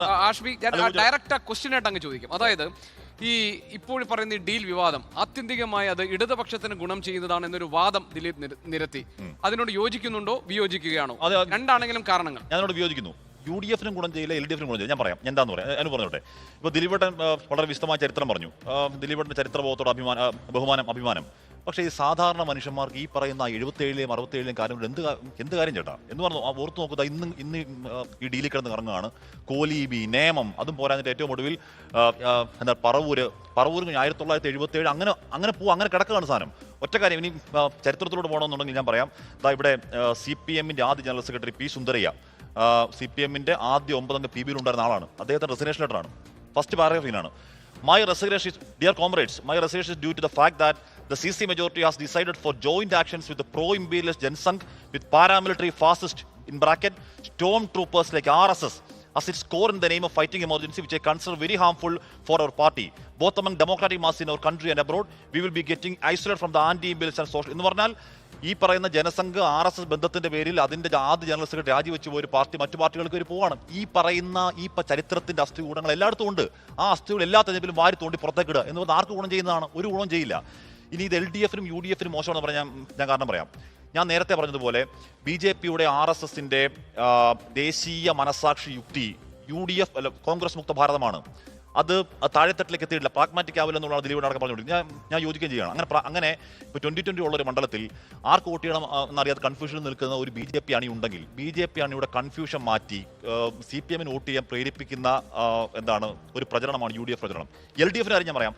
ആഷ്മി, ഞാൻ direct question ആയിട്ട് അങ്ങ് ചോദിക്കും. അതായത് ഈ ഇപ്പോൾ പറയുന്ന ഈ ഡീൽ വിവാദം ആത്യന്തികമായി അത് ഇടതുപക്ഷത്തിന് ഗുണം ചെയ്യുന്നതാണ് എന്നൊരു വാദം ദിലീപ് നിരത്തി. അതിനോട് യോജിക്കുന്നുണ്ടോ വിയോജിക്കുകയാണോ? രണ്ടാണെങ്കിലും കാരണങ്ങൾ. ഞാനോട് വിയോജിക്കുന്നു. UDF ഗുണം ചെയ്യില്ല, LDF ഗുണം ചെയ്യില്ല. ഞാൻ പറയാം എന്താന്ന് പറയാം, അതിന് പറഞ്ഞോട്ടെ. ഇപ്പോൾ ദിലീപേട്ടൻ വളരെ വിശദമായ ചരിത്രം പറഞ്ഞു. ദിലീപേട്ടൻ്റെ ചരിത്രബോധത്തോട് അഭിമാനം. പക്ഷേ ഈ സാധാരണ മനുഷ്യന്മാർക്ക് ഈ പറയുന്ന 77ലെയും 67ലെയും കാര്യങ്ങൾ എന്ത് കാര്യം ചേട്ടാ എന്ന് പറഞ്ഞു ഓർത്ത് നോക്കുക. ഇന്ന് ഈ ഡീലിൽ കിടന്ന് കറങ്ങുകയാണ്. കോലീബി, നേമം, അതും പോരാഞ്ഞിട്ട് ഏറ്റവും ഒടുവിൽ എന്താ പറവൂര് 1977 അങ്ങനെ കിടക്കുകയാണ് സാധനം. ഒറ്റ കാര്യം, ഇനി ചരിത്രത്തിലൂടെ പോകണമെന്നുണ്ടെങ്കിൽ ഞാൻ പറയാം. ഇവിടെ CPM-ന്റെ ആദ്യ ജനറൽ സെക്രട്ടറി P. സുന്ദരയ്യ CPM-ന്റെ ആദ്യ 9 അംഗ PB ഉണ്ടായിരുന്ന ആളാണ്. അദ്ദേഹത്തിന്റെ റെസിഗ്നേഷൻ ലെറ്ററാണ്. ഫസ്റ്റ് പാരഗ്രാഫിനാണ് My resignation, dear comrades, my resignation is due to the fact that the CC majority has decided for joint actions with the pro-imperialist Jensangh with paramilitary fascist stormtroopers like RSS as its core in the name of fighting emergency, which I consider very harmful for our party. Both among democratic masses in our country and abroad, we will be getting isolated from the anti-imperialist and social. എന്ന് പറഞ്ഞാൽ ഈ പറയുന്ന Jana Sangh RSS ബന്ധത്തിന്റെ പേരിൽ അതിന്റെ ആദ്യ general secretary രാജിവെച്ച് പോയ ഒരു പാർട്ടി മറ്റു പാർട്ടികൾക്ക് ഒരു പോവാണ്. ഈ പറയുന്ന ചരിത്രത്തിന്റെ അസ്ഥികൂടങ്ങൾ എല്ലായിടത്തും ഉണ്ട്. ആ അസ്ഥികൾ എല്ലാ തെരഞ്ഞെടുപ്പിലും വാരി തോണ്ടി പുറത്തേക്കിടുക എന്ന് പറഞ്ഞാൽ ആർക്ക് ഗുണം ചെയ്യുന്നതാണ്? ഒരു ഗുണം ചെയ്യില്ല. ഇനി ഇത് LDF-നും UDF-നും മോശമാണെന്ന് പറഞ്ഞാൽ ഞാൻ കാരണം പറയാം. ഞാൻ നേരത്തെ പറഞ്ഞതുപോലെ BJP-യുടെ RSS-ന്റെ ദേശീയ മനസാക്ഷി യുക്തി UDF കോൺഗ്രസ് മുക്ത ഭാരതമാണ്. അത് താഴെത്തട്ടിലേക്ക് എത്തിയിട്ടില്ല. പ്രാഗ്മാറ്റിക് ആവില്ല എന്നുള്ളതാണ് ദിലീപ് അടക്കം പറഞ്ഞുകൊണ്ടിരിക്കുന്നത്. ഞാൻ യോജിക്കുകയും ചെയ്യുകയാണ്. അങ്ങനെ ഇപ്പോൾ 2020 ഉള്ളൊരു മണ്ഡലത്തിൽ ആർക്ക് വോട്ട് ചെയ്യണം എന്നറിയാതെ കൺഫ്യൂഷനിൽ നിൽക്കുന്ന ഒരു BJP അണി ഉണ്ടെങ്കിൽ BJP അണിയുടെ കൺഫ്യൂഷൻ മാറ്റി CPM-ന് വോട്ട് ചെയ്യാൻ പ്രേരിപ്പിക്കുന്ന ഒരു പ്രചരണമാണ് UDF പ്രചരണം. LDF-ന് കാര്യം ഞാൻ പറയാം.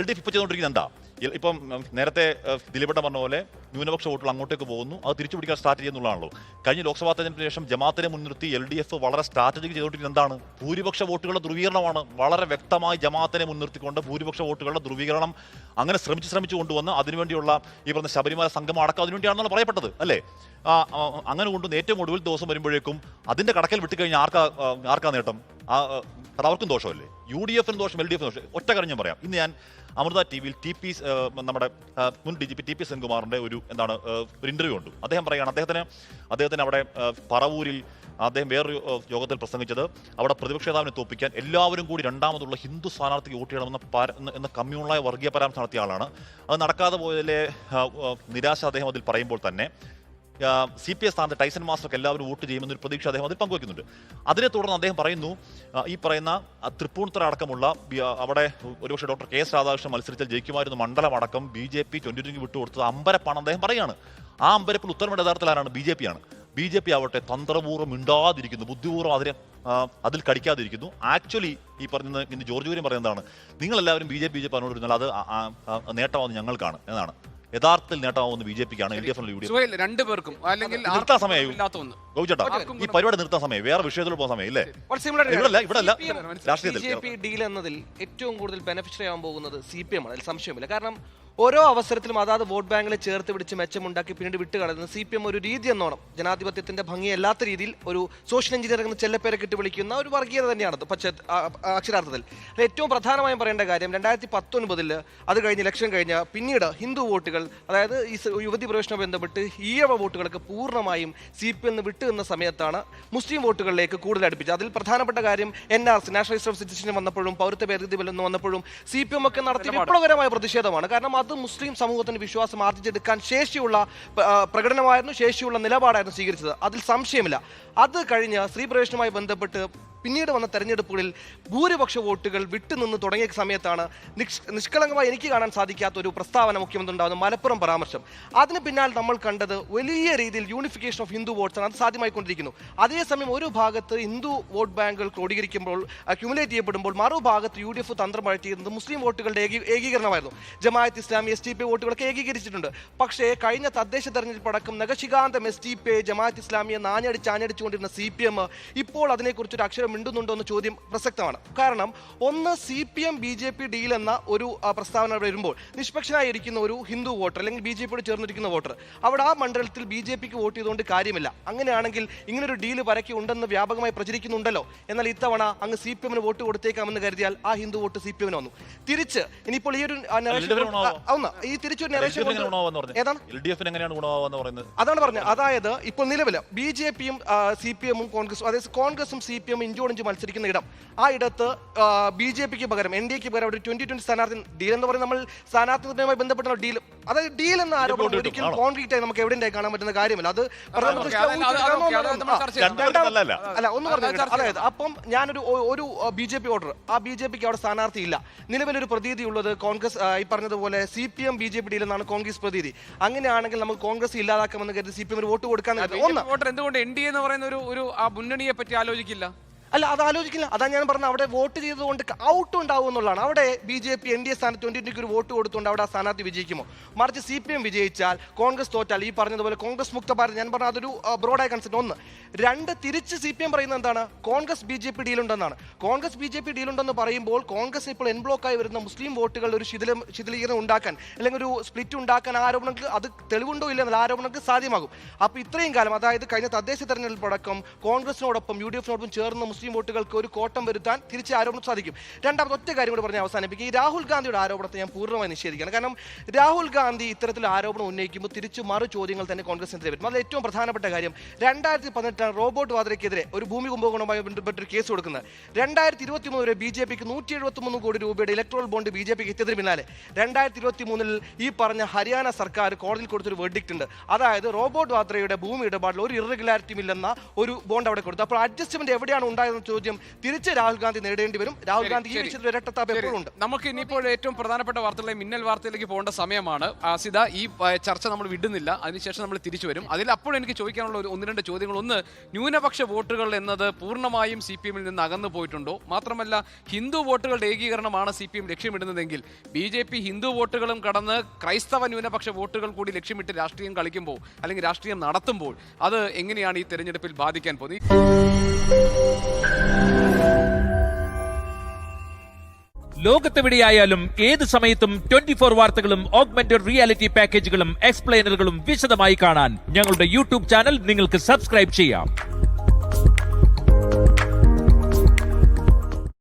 LDF ഇപ്പോൾ ചെയ്തുകൊണ്ടിരിക്കുന്നത് എന്താ? ഇപ്പം നേരത്തെ ദിലീപേട്ടൻ പറഞ്ഞ പോലെ ന്യൂനപക്ഷ വോട്ടുകൾ അങ്ങോട്ടേക്ക് പോകുന്നു, അത് തിരിച്ചു പിടിക്കാൻ സ്റ്റാർട്ട് ചെയ്യുന്നുള്ളതാണല്ലോ. കഴിഞ്ഞ ലോക്സഭാ തെരഞ്ഞെടുപ്പിന് ശേഷം ജമാഅത്തിനെ മുൻനിർത്തി LDF വളരെ സ്ട്രാറ്റജിക് ചെയ്തുകൊണ്ടിരിക്കുന്നത് എന്താണ്? ഭൂരിപക്ഷ വോട്ടുകളുടെ ധ്രുവീകരണമാണ്. വളരെ വ്യക്തമായി ജമാഅത്തിനെ മുൻനിർത്തിക്കൊണ്ട് ഭൂരിപക്ഷ വോട്ടുകളുടെ ധ്രുവീകരണം അങ്ങനെ ശ്രമിച്ചു കൊണ്ടുവന്ന് അതിനുവേണ്ടിയുള്ള ഈ പറഞ്ഞ ശബരിമല സംഗമം അടക്കം അതിനുവേണ്ടിയാണെന്നാണ് പറയപ്പെട്ടത് അല്ലേ? അങ്ങനെ കൊണ്ടുവന്ന് ഏറ്റവും ഒടുവിൽ ദിവസം വരുമ്പോഴേക്കും അതിന്റെ കടക്കൽ വിട്ടുകഴിഞ്ഞാൽ ആർക്കാ നേട്ടം? അത് അവർക്കും ദോഷമല്ലേ? UDF-നും ദോഷം, LDF-നും ദോഷം. ഒറ്റ കാര്യം ഞാൻ പറയാം. ഇന്ന് ഞാൻ അമൃത TV-യിൽ നമ്മുടെ മുൻ DGP TP സെൻകുമാറിന്റെ ഒരു ഇന്റർവ്യൂ ഉണ്ട്. അദ്ദേഹം പറയുകയാണ്, അദ്ദേഹത്തിന് അവിടെ പറവൂരിൽ അദ്ദേഹം വേറൊരു യോഗത്തിൽ പ്രസംഗിച്ചത് അവിടെ പ്രതിപക്ഷ നേതാവിനെ തോപ്പിക്കാൻ എല്ലാവരും കൂടി രണ്ടാമതുള്ള ഹിന്ദു സ്ഥാനാർത്ഥിക്ക് വോട്ട് ചെയ്യണമെന്ന കമ്മ്യൂണലായ വർഗീയ പരാമർശം നടത്തിയ ആളാണ്. അത് നടക്കാതെ പോയതിലെ നിരാശ അദ്ദേഹം അതിൽ പറയുമ്പോൾ തന്നെ CPS സ്ഥാനത്ത് ടൈസൺ മാസ്റ്റർക്ക് എല്ലാവരും വോട്ട് ചെയ്യുമെന്നൊരു പ്രതീക്ഷ അദ്ദേഹം അതിൽ പങ്കുവയ്ക്കുന്നുണ്ട്. അതിനെ തുടർന്ന് അദ്ദേഹം പറയുന്നു, ഈ പറയുന്ന തൃപ്പൂണിത്തുറ അടക്കമുള്ള അവിടെ ഒരുപക്ഷെ ഡോക്ടർ KS രാധാകൃഷ്ണൻ മത്സരിച്ചാൽ ജയിക്കുമായിരുന്ന മണ്ഡലമടക്കം BJP 2020 വിട്ടുകൊടുത്തത് അമ്പരപ്പാണ് അദ്ദേഹം പറയാണ്. ആ അമ്പരപ്പിൽ ഉത്തരവിന്റെ യഥാർത്ഥത്തിലാണ് BJP ആണ്. BJP ആവട്ടെ തന്ത്രപൂർവ്വം മിണ്ടാതിരിക്കുന്നു, ബുദ്ധിപൂർവ്വം അതിൽ കടിക്കാതിരിക്കുന്നു. ആക്ച്വലി ഈ പറഞ്ഞ ഇന്ന് ജോർജ് കുര്യൻ പറയുന്നതാണ്, നിങ്ങളെല്ലാവരും BJP പറഞ്ഞുകൊണ്ടിരുന്നാൽ അത് നേട്ടമാവുന്നത് ഞങ്ങൾക്കാണ് എന്നാണ്. യഥാർത്ഥത്തിൽ നേട്ടമാവുന്ന BJP-ക്കാണ്, LDF-നും UDF-നും രണ്ടുപേർക്കും. അല്ലെങ്കിൽ നിർത്താൻ സമയം ഈ പരിപാടി നിർത്താൻ സമയം, വേറെ വിഷയത്തിൽ പോകുന്ന സമയം ഇല്ലേ? BJP ഡീൽ എന്നതിൽ ഏറ്റവും കൂടുതൽ ബെനിഫിഷ്യറി ആവാൻ പോകുന്നത് CPM ആണ്, അതിൽ സംശയമില്ല. കാരണം ഓരോ അവസരത്തിലും അതാത് വോട്ട് ബാങ്കിലെ ചേർത്ത് പിടിച്ച് മെച്ചമുണ്ടാക്കി പിന്നീട് വിട്ടുകളയുന്ന CPM ഒരു രീതി എന്നോണം ജനാധിപത്യത്തിന്റെ ഭംഗിയല്ലാത്ത രീതിയിൽ ഒരു സോഷ്യൽ എഞ്ചിനീയറിംഗ് എന്ന ചെല്ലപ്പേരൊക്കെ ഇട്ട് വിളിക്കുന്ന ഒരു വർഗീയത തന്നെയാണത് അക്ഷരാർത്ഥത്തിൽ. ഏറ്റവും പ്രധാനമായും പറയേണ്ട കാര്യം 2019 അത് കഴിഞ്ഞ് ഇലക്ഷൻ കഴിഞ്ഞ പിന്നീട് ഹിന്ദു വോട്ടുകൾ, അതായത് ഈ യുവതി പ്രവേശനവുമായി ബന്ധപ്പെട്ട് ഈഴവ വോട്ടുകളൊക്കെ പൂർണ്ണമായും CPM വിട്ടു നിന്ന സമയത്താണ് മുസ്ലിം വോട്ടുകളിലേക്ക് കൂടുതൽ അടുപ്പിച്ചത്. അതിൽ പ്രധാനപ്പെട്ട കാര്യം NRC national register of citizen വന്നപ്പോഴും പൗരത്വ ഭേദഗതി ബിൽ വന്നപ്പോഴും CPM ഒക്കെ നടത്തിയ വിപ്ലവകരമായ പ്രതിഷേധമാണ്. കാരണം അത് മുസ്ലിം സമൂഹത്തിന്റെ വിശ്വാസം ആർജിച്ചെടുക്കാൻ ശേഷിയുള്ള ശേഷിയുള്ള നിലപാടായിരുന്നു സ്വീകരിച്ചത്, അതിൽ സംശയമില്ല. അത് കഴിഞ്ഞ് സ്ത്രീ പ്രവേശനവുമായി ബന്ധപ്പെട്ട് പിന്നീട് വന്ന തെരഞ്ഞെടുപ്പുകളിൽ ഭൂരിപക്ഷ വോട്ടുകൾ വിട്ടുനിന്ന് തുടങ്ങിയ സമയത്താണ് നിഷ്കളങ്കമായി എനിക്ക് കാണാൻ സാധിക്കാത്ത ഒരു പ്രസ്താവന മുഖ്യമന്ത്രി ഉണ്ടാകുന്ന മലപ്പുറം പരാമർശം. അതിന് പിന്നാലെ നമ്മൾ കണ്ടത് വലിയ രീതിയിൽ യൂണിഫിക്കേഷൻ ഓഫ് ഹിന്ദു വോട്ട്സ് ആണ്, അത് സാധ്യമായിക്കൊണ്ടിരിക്കുന്നു. അതേസമയം ഒരു ഭാഗത്ത് ഹിന്ദു വോട്ട് ബാങ്കുകൾ ക്രോഡീകരിക്കുമ്പോൾ അക്യുമുലേറ്റ് ചെയ്യപ്പെടുമ്പോൾ മറുഭാഗത്ത് UDF തന്ത്രം പഴറ്റിയിരുന്നത് മുസ്ലിം വോട്ടുകളുടെ ഏകീകരണമായിരുന്നു. ജമാഅത്ത് ഇസ്ലാമി STP വോട്ടുകളൊക്കെ ഏകീകരിച്ചിട്ടുണ്ട്. പക്ഷേ കഴിഞ്ഞ തദ്ദേശ തെരഞ്ഞെടുപ്പ് അടക്കം നഖശികാന്തം STP ജമാഅത്ത് ഇസ്ലാമിയെ ആഞ്ഞടിച്ചുകൊണ്ടിരുന്ന CPM ഇപ്പോൾ അതിനെക്കുറിച്ചൊരു അക്ഷരം മിണ്ടുന്നുണ്ടോ എന്ന ചോദ്യം പ്രസക്തമാണ്. കാരണം ഒന്ന്, CPM BJP ഡീൽ എന്ന ഒരു പ്രസ്താവന വരുമ്പോൾ നിഷ്പക്ഷനായിരിക്കുന്ന ഒരു ഹിന്ദു വോട്ടർ അല്ലെങ്കിൽ BJP-യോട് ചേർന്നിരിക്കുന്ന വോട്ടർ അവിടെ ആ മണ്ഡലത്തിൽ BJP-ക്ക് വോട്ട് ചെയ്തുകൊണ്ട് കാര്യമില്ല. അങ്ങനെയാണെങ്കിൽ ഇങ്ങനൊരു ഡീല് പരക്കെ ഉണ്ടെന്ന് വ്യാപകമായി പ്രചരിക്കുന്നുണ്ടല്ലോ. എന്നാൽ ഇത്തവണ അങ്ങ് CPM-ന് വോട്ട് കൊടുത്തേക്കാമെന്ന് കരുതിയാൽ ആ ഹിന്ദു വോട്ട് CPM-ന് വന്നു. തിരിച്ച് ഇനിയിപ്പോൾ ഈ ഒരു അതാണ് പറഞ്ഞത്. അതായത് ഇപ്പോൾ നിലവിൽ BJP-യും CPM-ഉം കോൺഗ്രസും CPM-ഉം ഇഞ്ചോടിഞ്ച് മത്സരിക്കുന്ന ഇടം, ആ ഇടത്ത് BJPക്ക് പകരം NDAക്ക് പകരം ഒരു 2020 സ്ഥാനാർത്ഥി ഡീൽ എന്ന് പറയുന്നത് നമ്മൾ സ്ഥാനാർത്ഥിയുമായി ബന്ധപ്പെട്ട ഡീൽ, അതായത് ഡീൽ എന്ന ആരോപണം ഒരിക്കലും കോൺക്രീറ്റ് ആയി നമുക്ക് എവിടെയും കാണാൻ പറ്റുന്ന കാര്യമില്ല. അത് അല്ല ഒന്ന് പറഞ്ഞു. അതായത് അപ്പം ഞാനൊരു BJP ഓർഡർ, ആ BJPക്ക് അവിടെ സ്ഥാനാർത്ഥി ഇല്ല. നിലവിലൊരു പ്രതീതി ഉള്ളത് കോൺഗ്രസ് ഈ പറഞ്ഞതുപോലെ CPM BJP ഡീൽ എന്നാണ് കോൺഗ്രസ് പ്രതീതി. അങ്ങനെയാണെങ്കിൽ നമുക്ക് കോൺഗ്രസ് ഇല്ലാതാക്കാമെന്ന് കരുതി CPM ഒരു വോട്ട് കൊടുക്കാൻ എന്തുകൊണ്ട് NDA എന്ന് പറയുന്ന ഒരു ആ മുന്നണിയെ പറ്റി ആലോചിക്കില്ല? അല്ല, അത് ആലോചിക്കില്ല. അതാ ഞാൻ പറഞ്ഞത്, അവിടെ വോട്ട് ചെയ്തുകൊണ്ട് ഔട്ട് ഉണ്ടാവും എന്നുള്ളതാണ്. അവിടെ BJP NDA സ്ഥാനത്ത് 2020 ഒരു വോട്ട് കൊടുത്തുകൊണ്ട് അവിടെ ആ സ്ഥാനാർത്ഥി വിജയിക്കുമോ? മറിച്ച് CPM വിജയിച്ചാൽ, കോൺഗ്രസ് തോറ്റാൽ, ഈ പറഞ്ഞതുപോലെ കോൺഗ്രസ് മുക്ത ഭാരത്, ഞാൻ പറഞ്ഞ അതൊരു ബ്രോഡായ കൺസെപ്റ്റ്. ഒന്ന്. രണ്ട്, തിരിച്ച് CPM പറയുന്നത് എന്താണ്? കോൺഗ്രസ് BJP ഡീലുണ്ടെന്നാണ്. കോൺഗ്രസ് BJP ഡീലുണ്ടെന്ന് പറയുമ്പോൾ കോൺഗ്രസ് ഇപ്പോൾ എൻ ബ്ലോക്കായി വരുന്ന മുസ്ലിം വോട്ടുകളുടെ ഒരു ശിഥിലീകരണം ഉണ്ടാക്കാൻ, അല്ലെങ്കിൽ ഒരു സ്പ്ലിറ്റ് ഉണ്ടാക്കാൻ ആരോപണങ്ങൾക്ക് അത് തെളിവുണ്ടോ ഇല്ലെന്നുള്ള ആരോപണങ്ങൾക്ക് സാധ്യമാകും. അപ്പോൾ ഇത്രയും കാലം, അതായത് കഴിഞ്ഞ തദ്ദേശ തെരഞ്ഞെടുപ്പടക്കം കോൺഗ്രസിനോടൊപ്പം UDF-നോടൊപ്പം ചേർന്ന് മുസ്ലിം വോട്ടുകൾക്ക് ഒരു കോട്ടം വരുത്താൻ തിരിച്ച് ആരോപണം സാധിക്കും. രണ്ടാമത് ഒറ്റ കാര്യം കൂടി പറഞ്ഞ് അവസാനിപ്പിക്കുക. ഈ രാഹുൽ ഗാന്ധിയുടെ ആരോപണത്തെ ഞാൻ പൂർണ്ണമായി നിഷേധിക്കുകയാണ്. കാരണം രാഹുൽ ഗാന്ധി ഇത്തരത്തിൽ ആരോപണം ഉന്നയിക്കുമ്പോൾ തിരിച്ചു മറു ചോദ്യങ്ങൾ തന്നെ കോൺഗ്രസിനെതിരെ വരും. അതിൽ ഏറ്റവും പ്രധാനപ്പെട്ട കാര്യം, 2018 റോബോട്ട് വാദ്രയ്ക്കെതിരെ ഒരു ഭൂമി കുംഭകോണവുമായി ബന്ധപ്പെട്ടൊരു കേസ് കൊടുക്കുന്നത്. 2023 വരെ BJPക്ക് 173 കോടി രൂപയുടെ ഇലക്ട്രോൾ ബോണ്ട് BJPക്ക് എത്തിയതിന് പിന്നാലെ 2023 ഈ പറഞ്ഞ ഹരിയാന സർക്കാർ കോടതിയിൽ കൊടുത്തൊരു വെർഡിക്റ്റ് ഉണ്ട്. അതായത് റോബോട്ട് വാദ്രയുടെ ഭൂമി ഇടപാടിൽ ഒരു ഇറഗുലാരിറ്റിയും ഇല്ലെന്ന ഒരു ബോണ്ട് അവിടെ കൊടുത്തു. അപ്പോൾ അഡ്ജസ്റ്റ്മെന്റ് എവിടെയാണ് ഉണ്ടായതെന്ന് ചോദ്യം തിരിച്ച് രാഹുൽ ഗാന്ധി നേടേണ്ടി വരും. രാഹുൽ ഗാന്ധി ഈ വിഷയത്തിൽ ഇരട്ടത്താപ്പ് എപ്പോഴും ഉണ്ട്. നമുക്ക് ഇനിയിപ്പോൾ ഏറ്റവും പ്രധാനപ്പെട്ട വാർത്തകളിലെ മിന്നൽ വാർത്തയിലേക്ക് പോകേണ്ട സമയമാണ്. ആസിദ, ഈ ചർച്ച നമ്മൾ വിടുന്നില്ല, അതിനുശേഷം നമ്മൾ തിരിച്ചു വരും. അതിൽ അപ്പോൾ എനിക്ക് ചോദിക്കാനുള്ള ഒന്ന് രണ്ട് ചോദ്യങ്ങൾ. ഒന്ന്, ന്യൂനപക്ഷ വോട്ടുകൾ എന്നത് പൂർണ്ണമായും CPM നിന്ന് അകന്നു പോയിട്ടുണ്ടോ? മാത്രമല്ല, ഹിന്ദു വോട്ടുകളുടെ ഏകീകരണമാണ് CPM ലക്ഷ്യമിടുന്നതെങ്കിൽ BJP ഹിന്ദു വോട്ടുകളും കടന്ന് ക്രൈസ്തവ ന്യൂനപക്ഷ വോട്ടുകൾ കൂടി ലക്ഷ്യമിട്ട് രാഷ്ട്രീയം കളിക്കുമ്പോൾ അല്ലെങ്കിൽ രാഷ്ട്രീയം നടത്തുമ്പോൾ അത് എങ്ങനെയാണ് ഈ തെരഞ്ഞെടുപ്പിൽ ബാധിക്കാൻ പോകുന്നത്? ലോകത്തെവിടെയായാലും ഏത് സമയത്തും 24 വാർത്തകളും ഓഗ്മെന്റഡ് റിയാലിറ്റി പാക്കേജുകളും എക്സ്പ്ലെയിനറുകളും വിശദമായി കാണാൻ ഞങ്ങളുടെ YouTube ചാനൽ നിങ്ങൾക്ക് സബ്സ്ക്രൈബ് ചെയ്യാം.